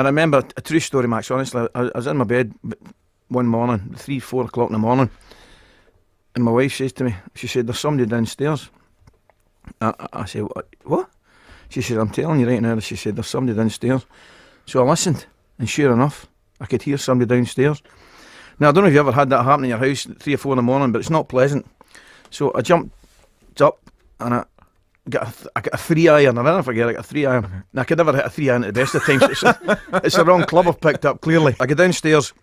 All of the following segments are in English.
I remember a true story, Max, honestly. I was in my bed one morning, 3, 4 o'clock in the morning, and my wife says to me, she said, there's somebody downstairs. I said, what? She said, I'm telling you right now, she said, there's somebody downstairs. So I listened, and sure enough, I could hear somebody downstairs. Now, I don't know if you ever had that happen in your house, 3 or 4 in the morning, but it's not pleasant. So I jumped up, and I got a 3-iron. I never forget, I got a 3-iron. Now, I could never hit a 3-iron at the best of times. It's the wrong club I've picked up, clearly. I go downstairs,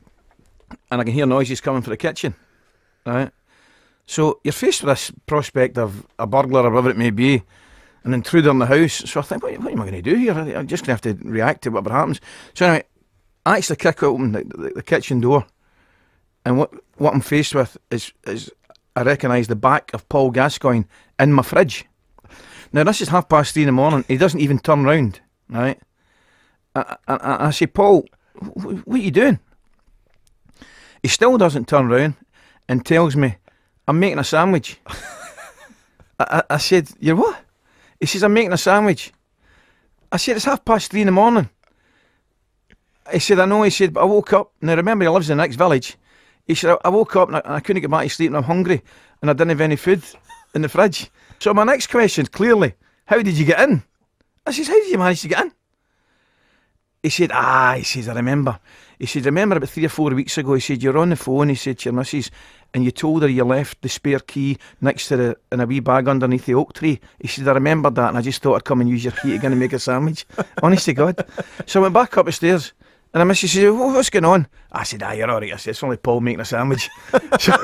and I can hear noises coming from the kitchen, right? So you're faced with this prospect of a burglar or whatever it may be, an intruder in the house. So I think, what am I going to do here? I'm just going to have to react to whatever happens. So anyway, I actually kick open the kitchen door, and what I'm faced with is I recognise the back of Pol Gaskojn in my fridge. Now this is 3:30 in the morning. He doesn't even turn round, right? I say, Paul, what are you doing? He still doesn't turn round and tells me, I'm making a sandwich. I said, you're what? He says, I'm making a sandwich. I said, it's 3:30 in the morning. He said, I know. He said, but I woke up. Now remember, he lives in the next village. He said, I woke up and I couldn't get back to sleep and I'm hungry and I didn't have any food in the fridge. So my next question, clearly, how did you get in? I says, how did you manage to get in? He said, he says, I remember. He said, remember about 3 or 4 weeks ago, he said, you're on the phone, he said, to your missus, and you told her you left the spare key next to in a wee bag underneath the oak tree. He said, I remembered that and I just thought I'd come and use your key to make a sandwich. Honest to God. So I went back up the stairs and the missus said, what's going on? I said, you're all right. I said, it's only Paul making a sandwich. So